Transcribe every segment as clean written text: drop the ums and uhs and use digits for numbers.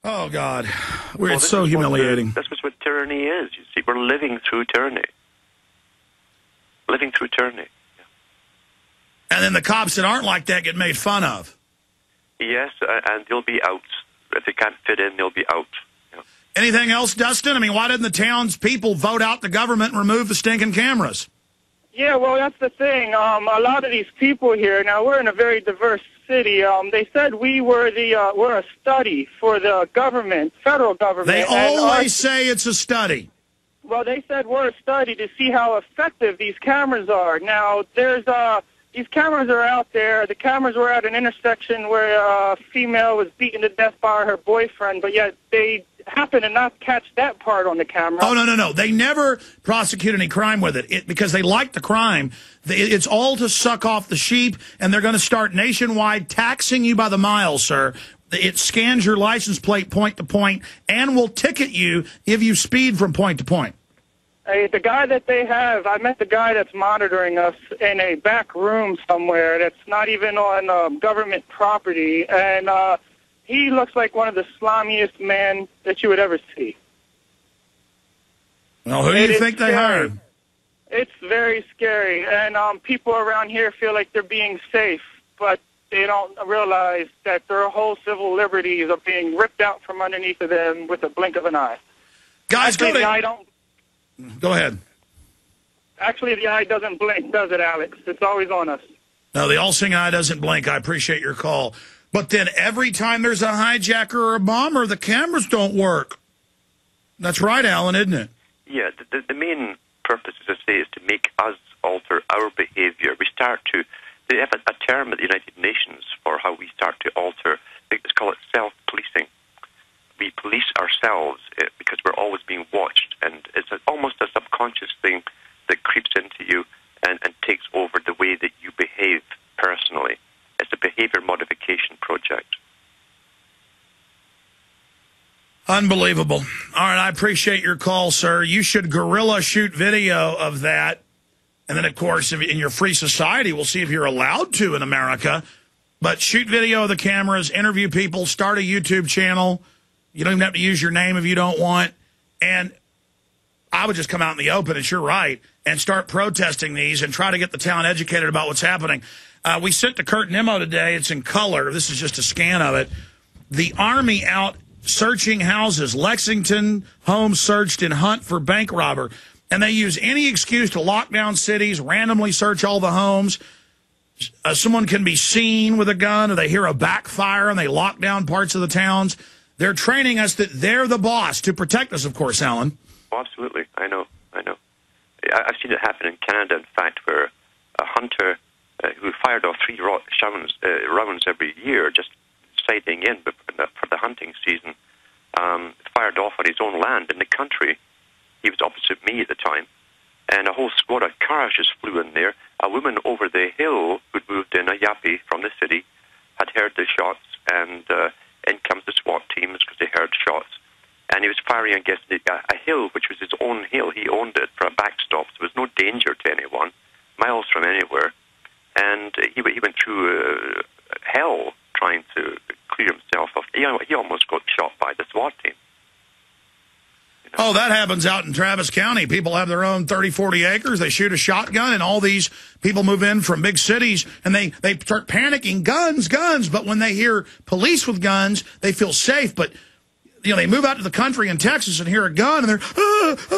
Oh, God. It's so humiliating. This is what tyranny is. You see, we're living through tyranny. Living through tyranny. Yeah. And then the cops that aren't like that get made fun of. Yes, and they'll be out. If they can't fit in, they'll be out. Yeah. Anything else, Dustin? I mean, why didn't the townspeople vote out the government and remove the stinking cameras? Yeah, well, that's the thing. A lot of these people here, now we're in a very diverse city. They said we're a study for the government, federal government. They always say it's a study. Well, they said we're a study to see how effective these cameras are. Now, these cameras are out there. The cameras were at an intersection where a female was beaten to death by her boyfriend, but yet they happen to not catch that part on the camera. Oh, no. They never prosecute any crime with it because they like the crime. It's all to suck off the sheep, and they're going to start nationwide taxing you by the mile, sir. It scans your license plate point to point and will ticket you if you speed from point to point. Hey, the guy that they have, I met the guy that's monitoring us in a back room somewhere that's not even on government property, and he looks like one of the slimiest men that you would ever see. Well, who do you think they hired? It's very scary, and people around here feel like they're being safe, but they don't realize that their whole civil liberties are being ripped out from underneath of them with a blink of an eye. Guys, Go ahead. Actually, the eye doesn't blink, does it, Alex? It's always on us. No, the all-seeing eye doesn't blink. I appreciate your call. But then every time there's a hijacker or a bomber, the cameras don't work. That's right, Alan, isn't it? Yeah, the main purpose, as I say, is to make us alter our behavior. They have a term at the United Nations for how we start to alter. It's called self-policing. We police ourselves because we're always being watched, and it's almost a subconscious thing that creeps into you and takes over the way that you behave personally. It's a behavior modification project. Unbelievable. All right, I appreciate your call, sir. You should guerrilla shoot video of that. And then, of course, in your free society, we'll see if you're allowed to in America. But shoot video of the cameras, interview people, start a YouTube channel. You don't even have to use your name if you don't want. And I would just come out in the open, and you're right, and start protesting these and try to get the town educated about what's happening. We sent to Kurt Nimmo today. It's in color. This is just a scan of it. The Army out searching houses. Lexington home searched in hunt for bank robber. And they use any excuse to lock down cities, randomly search all the homes. Someone can be seen with a gun, or they hear a backfire, and they lock down parts of the towns. They're training us that they're the boss to protect us, of course, Alan. Oh, absolutely. I know. I've seen it happen in Canada, in fact, where a hunter who fired off 3 rounds every year, just sighting in for the hunting season, fired off on his own land in the country. He was opposite me at the time, and a whole squad of cars just flew in there. A woman over the hill who'd moved in, a yappy from the city, had heard the shots, and in comes the SWAT teams because they heard shots. And he was firing against a hill, which was his own hill. He owned it for a backstop. So there was no danger to anyone, miles from anywhere. And he went through hell trying to clear himself of. He almost got shot by the SWAT team. You know? Oh, that happens out in Travis County. People have their own 30, 40 acres. They shoot a shotgun, and all these people move in from big cities, and they start panicking, guns. But when they hear police with guns, they feel safe. But they move out to the country in Texas and hear a gun, and they're,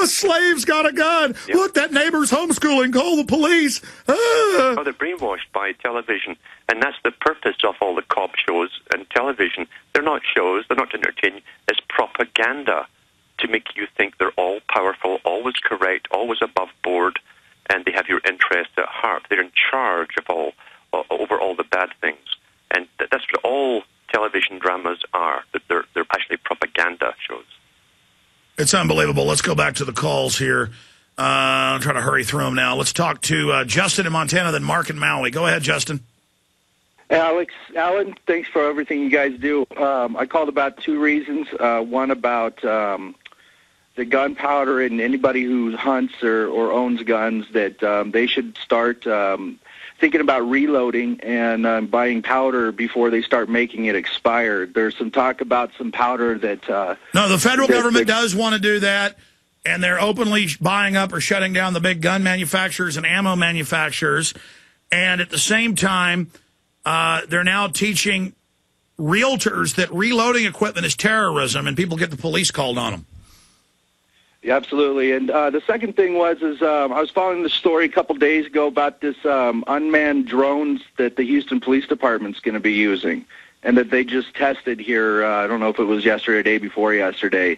a slave's got a gun. Yep. Look, that neighbor's homeschooling. Call the police. Oh, they're brainwashed by television, and that's the purpose of all the cop shows and television. They're not shows. They're not to entertain you. It's propaganda to make you think they're all powerful, always correct, always above board, and they have your interests at heart. They're in charge of over all the bad things, and that's what all television dramas are. That they're actually propaganda shows. It's unbelievable. Let's go back to the calls here. I'm trying to hurry through them now. Let's talk to Justin in Montana, then Mark in Maui. Go ahead, Justin. Alex, Alan, thanks for everything you guys do. I called about 2 reasons. One about the gunpowder, and anybody who hunts or owns guns, that they should start thinking about reloading and buying powder before they start making it expired. There's some talk about some powder that... no, the federal government does want to do that, and they're openly buying up or shutting down the big gun manufacturers and ammo manufacturers. And at the same time, they're now teaching realtors that reloading equipment is terrorism, and people get the police called on them. Yeah, absolutely. And the second thing I was following the story a couple days ago about this unmanned drones that the Houston Police Department's going to be using, and that they just tested here, I don't know if it was yesterday or the day before yesterday,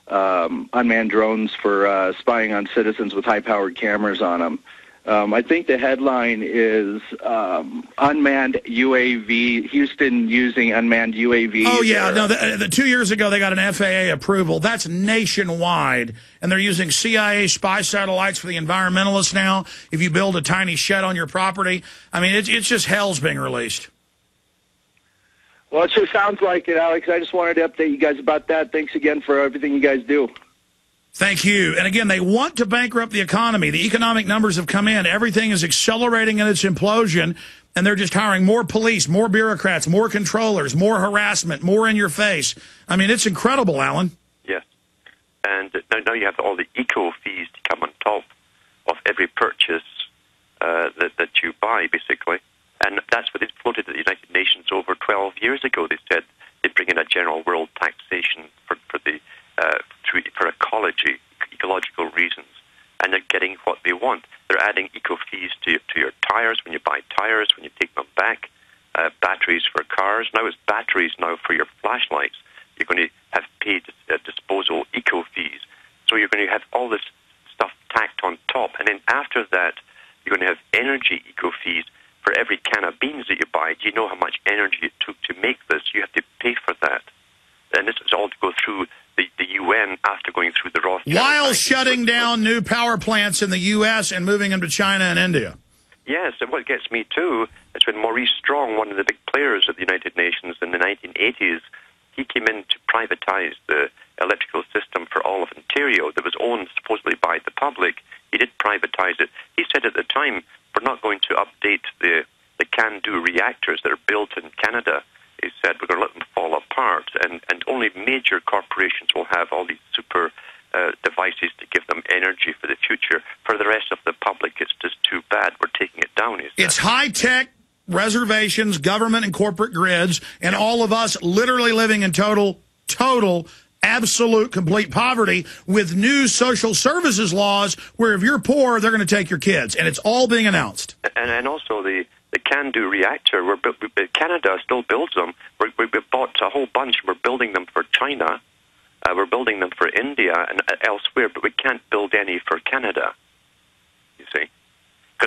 unmanned drones for spying on citizens with high-powered cameras on them. I think the headline is unmanned UAV, Houston using unmanned UAVs. Oh, yeah. No, 2 years ago, they got an FAA approval. That's nationwide. And they're using CIA spy satellites for the environmentalists now. If you build a tiny shed on your property, I mean, it's just hell's being released. Well, it sure sounds like it, Alex. I just wanted to update you guys about that. Thanks again for everything you guys do. Thank you. And again, they want to bankrupt the economy. The economic numbers have come in. Everything is accelerating in its implosion, and they're just hiring more police, more bureaucrats, more controllers, more harassment, more in your face. I mean, it's incredible, Alan. Yes. And now you have all the eco fees to come on top of every purchase that you buy, basically. And that's what they floated at the United Nations over 12 years ago. They said they'd bring in a general world taxation for ecological reasons, and they're getting what they want. They're adding eco fees to your tires when you buy tires, when you take them back, batteries for cars. Now it's batteries now for your flashlights. You're going to have paid disposal eco fees. So you're going to have all this stuff tacked on top, and then after that, you're going to have energy eco fees for every can of beans that you buy. Do you know how much energy it took to make this? You have to pay for that. And this is all to go through the UN after going through the Rothschild. While shutting down new power plants in the U.S. and moving them to China and India. Yes, and what gets me too is when Maurice Strong, one of the big players of the United Nations in the 1980s, he came in to privatize the electrical system for all of Ontario that was owned supposedly by the public. He did privatize it. He said at the time, we're not going to update the CANDU reactors that are built in Canada. He said we're going to let them fall apart, and only major corporations will have all these super devices to give them energy for the future. For the rest of the public, it's just too bad. We're taking it down, he said. It's high-tech reservations, government and corporate grids, and all of us literally living in total, absolute, complete poverty with new social services laws where if you're poor, they're going to take your kids, and it's all being announced. And also the CANDU reactor, Canada still builds them. We bought a whole bunch. We're building them for China. We're building them for India and elsewhere, but we can't build any for Canada, you see.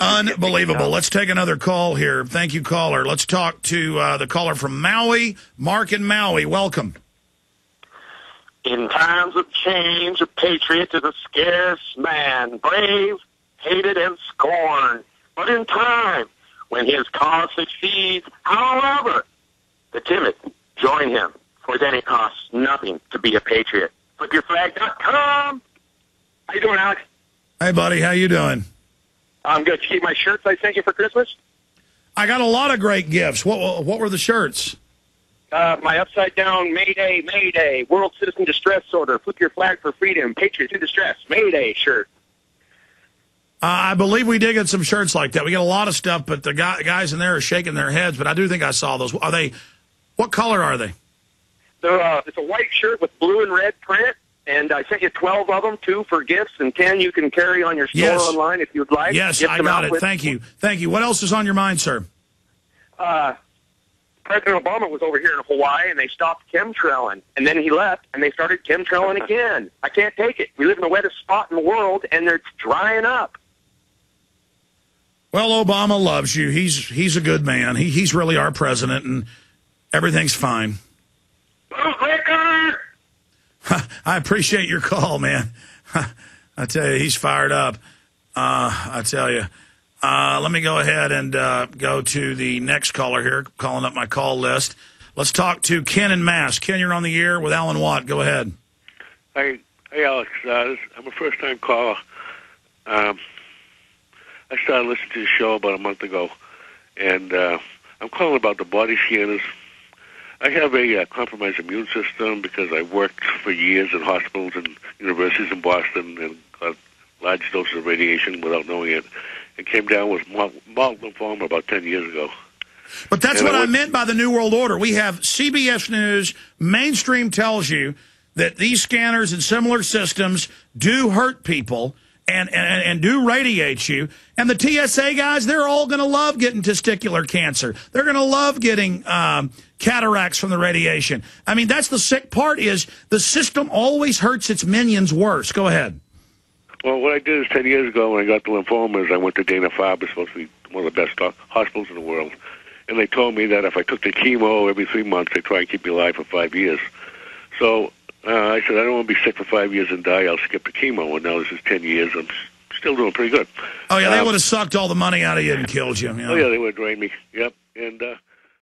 Unbelievable. Let's take another call here. Thank you, caller. Let's talk to the caller from Maui. Mark in Maui, welcome. In times of change, a patriot is a scarce man, brave, hated, and scorned. But in time, when his cause succeeds, however, the timid join him, for then it costs nothing to be a patriot. FlipYourFlag.com. How you doing, Alex? Hey, buddy. How you doing? I'm good. You keep my shirts I sent you for Christmas? I got a lot of great gifts. What were the shirts? My upside-down Mayday, Mayday, World Citizen Distress Order, Flip Your Flag for Freedom, Patriots in Distress, Mayday shirt. I believe we did get some shirts like that. We get a lot of stuff, but the guys in there are shaking their heads. But I do think I saw those. Are they? What color are they? It's a white shirt with blue and red print, and I sent you 12 of them, 2 for gifts, and 10 you can carry on your store online if you'd like. Yes, I got it. Thank you. Thank you. What else is on your mind, sir? President Obama was over here in Hawaii, and they stopped chemtrailing, and then he left, and they started chemtrailing again. I can't take it. We live in the wettest spot in the world, and they're drying up. Well, Obama loves you. He's a good man. He's really our president, and everything's fine. I appreciate your call, man. I tell you, he's fired up. I tell you. Let me go ahead and go to the next caller here, calling up my call list. Let's talk to Ken in Mass. Ken, you're on the air with Alan Watt. Go ahead. Hey, Alex. I'm a first-time caller. I started listening to the show about a month ago. And I'm calling about the body scanners. I have a compromised immune system because I worked for years in hospitals and universities in Boston and got large doses of radiation without knowing it. And came down with multiple lymphoma about 10 years ago. But that's what I meant by the New World Order. We have CBS News, mainstream tells you that these scanners and similar systems do hurt people and do radiate you. And the TSA guys, they're all going to love getting testicular cancer. They're going to love getting cataracts from the radiation. I mean, that's the sick part is the system always hurts its minions worse. Go ahead. Well, what I did is 10 years ago when I got the lymphomas, I went to Dana-Farber, supposed to be one of the best hospitals in the world. And they told me that if I took the chemo every 3 months, they'd try and keep me alive for 5 years. So I said, I don't want to be sick for 5 years and die. I'll skip the chemo. And now this is 10 years. I'm still doing pretty good. Oh, yeah, they would have sucked all the money out of you and killed you. Oh, yeah, they would have drained me. Yep. And